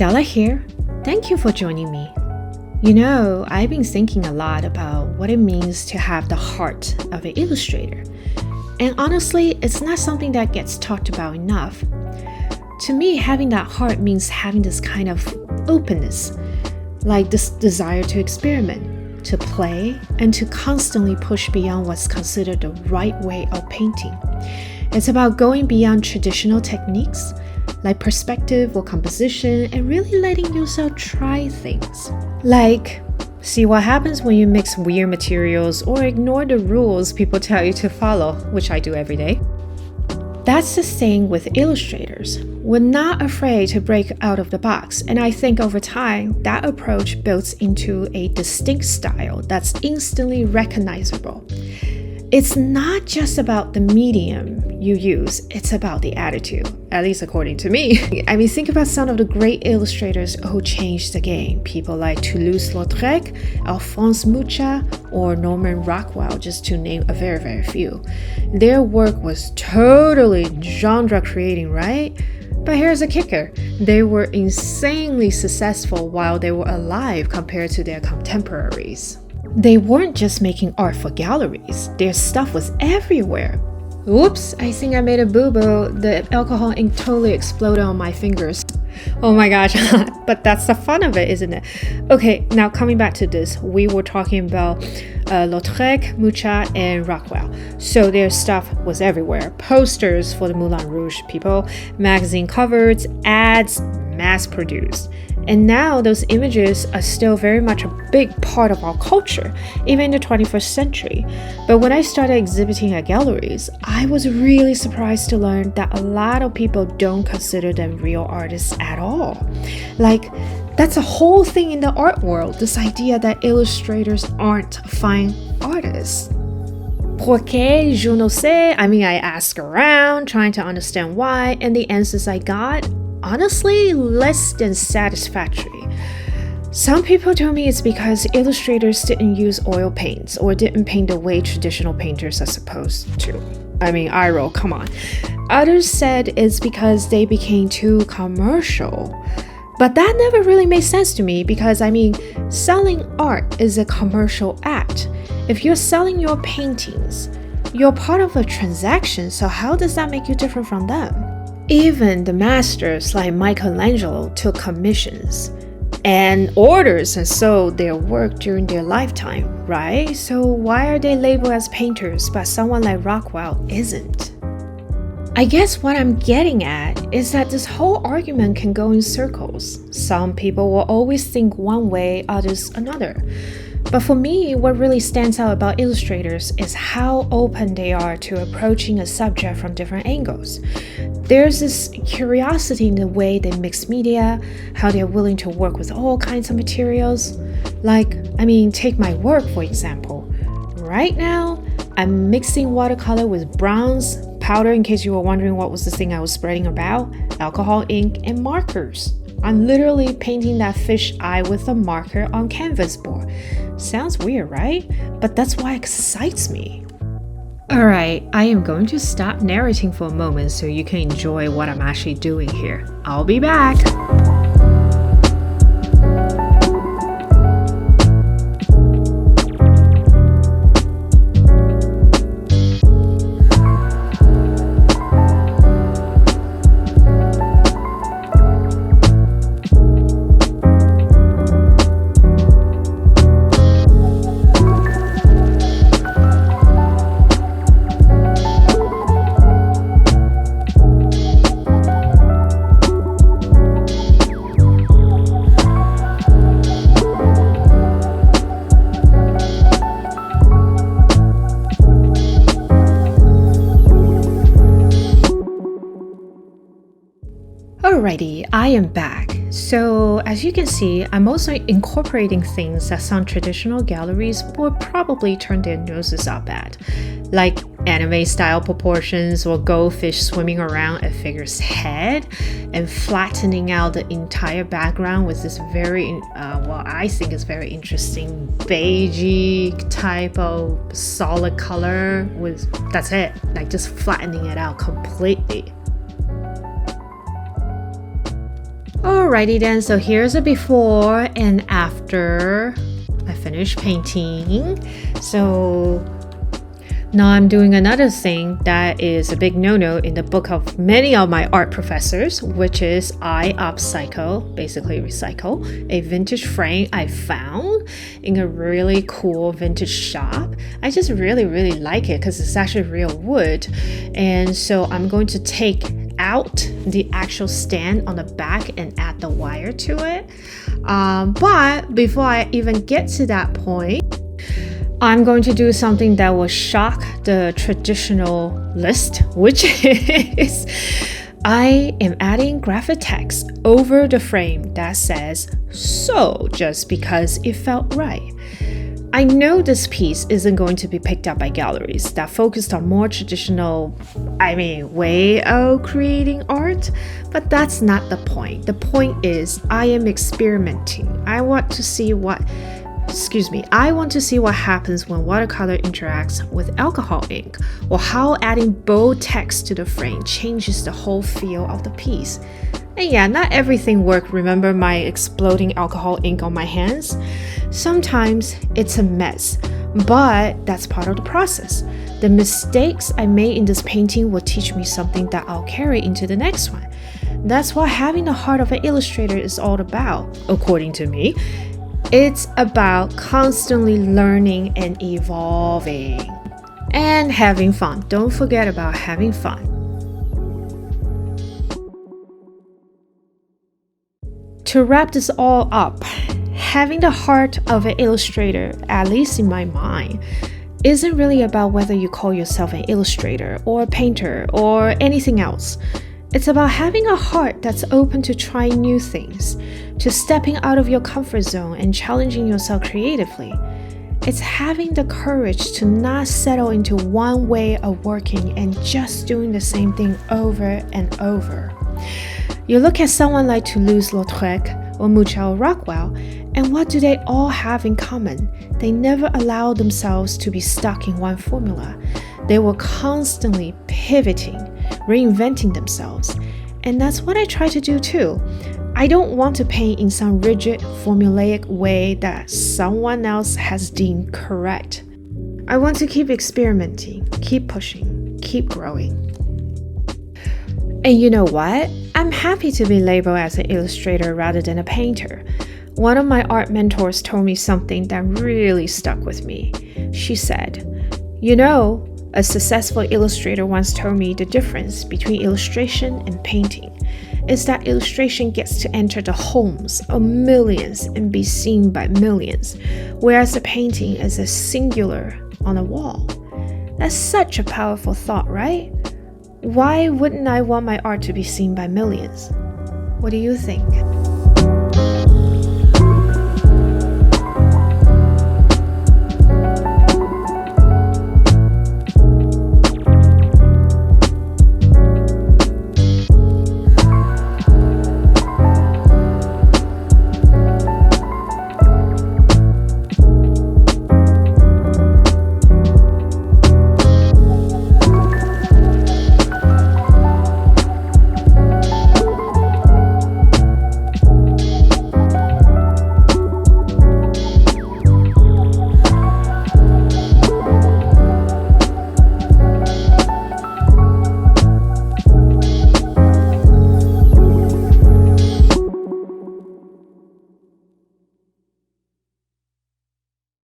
Stella here. Thank you for joining me. You know, I've been thinking a lot about what it means to have the heart of an illustrator. And honestly, it's not something that gets talked about enough. To me, having that heart means having this kind of openness, like this desire to experiment, to play, and to constantly push beyond what's considered the right way of painting. It's about going beyond traditional techniques, like perspective or composition, and really letting yourself try things. Like, see what happens when you mix weird materials or ignore the rules people tell you to follow, which I do every day. That's the thing with illustrators. We're not afraid to break out of the box, and I think over time, that approach builds into a distinct style that's instantly recognizable. It's not just about the medium you use, it's about the attitude, at least according to me. I mean, think about some of the great illustrators who changed the game. People like Toulouse-Lautrec, Alphonse Mucha, or Norman Rockwell, just to name a very, very few. Their work was totally genre creating, right? But here's a kicker. They were insanely successful while they were alive compared to their contemporaries. They weren't just making art for galleries. Their stuff was everywhere. Oops, I think I made a boo-boo. The alcohol ink totally exploded on my fingers. Oh my gosh, but that's the fun of it, isn't it? Okay, now coming back to this, we were talking about Lautrec, Mucha, and Rockwell. So their stuff was everywhere. Posters for the Moulin Rouge people, magazine covers, ads, mass-produced. And now those images are still very much a big part of our culture, even in the 21st century. But when I started exhibiting at galleries, I was really surprised to learn that a lot of people don't consider them real artists at all. Like, that's a whole thing in the art world, this idea that illustrators aren't fine artists. ¿Por qué? Je ne sais. I mean, I asked around, trying to understand why, and the answers I got, honestly, less than satisfactory. Some people told me it's because illustrators didn't use oil paints or didn't paint the way traditional painters are supposed to. I mean, eye roll, come on. Others said it's because they became too commercial. But that never really made sense to me because, I mean, selling art is a commercial act. If you're selling your paintings, you're part of a transaction, so how does that make you different from them? Even the masters like Michelangelo took commissions and orders and sold their work during their lifetime, right? So why are they labeled as painters but someone like Rockwell isn't? I guess what I'm getting at is that this whole argument can go in circles. Some people will always think one way, others another. But for me, what really stands out about illustrators is how open they are to approaching a subject from different angles. There's this curiosity in the way they mix media, how they're willing to work with all kinds of materials. Like, I mean, take my work, for example. Right now, I'm mixing watercolor with browns, powder, in case you were wondering what was the thing I was spreading about, alcohol ink, and markers. I'm literally painting that fish eye with a marker on canvas board. Sounds weird, right? But that's what excites me. Alright, I am going to stop narrating for a moment so you can enjoy what I'm actually doing here. I'll be back. Alrighty, I am back. So as you can see, I'm also incorporating things that some traditional galleries would probably turn their noses up at, like anime style proportions or goldfish swimming around a figure's head and flattening out the entire background with this very, I think is very interesting beigey type of solid color with, that's it, like just flattening it out completely. Alrighty then, so here's a before and after I finished painting. So now I'm doing another thing that is a big no-no in the book of many of my art professors, which is I upcycle, basically recycle, a vintage frame I found in a really cool vintage shop. I just really like it because it's actually real wood. And so I'm going to take out the actual stand on the back and add the wire to it. But before I even get to that point, I'm going to do something that will shock the traditional list, which is I am adding graphic text over the frame that says "so" just because it felt right. I know this piece isn't going to be picked up by galleries that focused on more traditional, way of creating art, but that's not the point. The point is I am experimenting. I want to see what happens when watercolor interacts with alcohol ink, or how adding bold text to the frame changes the whole feel of the piece. And yeah, not everything worked. Remember my exploding alcohol ink on my hands? Sometimes it's a mess, but that's part of the process. The mistakes I made in this painting will teach me something that I'll carry into the next one. That's what having the heart of an illustrator is all about, according to me. It's about constantly learning and evolving. And having fun. Don't forget about having fun. To wrap this all up, having the heart of an illustrator, at least in my mind, isn't really about whether you call yourself an illustrator or a painter or anything else. It's about having a heart that's open to trying new things, to stepping out of your comfort zone and challenging yourself creatively. It's having the courage to not settle into one way of working and just doing the same thing over and over. You look at someone like Toulouse-Lautrec or Mucha or Rockwell, and what do they all have in common? They never allowed themselves to be stuck in one formula. They were constantly pivoting, reinventing themselves. And that's what I try to do too. I don't want to paint in some rigid, formulaic way that someone else has deemed correct. I want to keep experimenting, keep pushing, keep growing. And you know what? I'm happy to be labeled as an illustrator rather than a painter. One of my art mentors told me something that really stuck with me. She said, "You know, a successful illustrator once told me the difference between illustration and painting is that illustration gets to enter the homes of millions and be seen by millions, whereas the painting is a singular on a wall." That's such a powerful thought, right? Why wouldn't I want my art to be seen by millions? What do you think?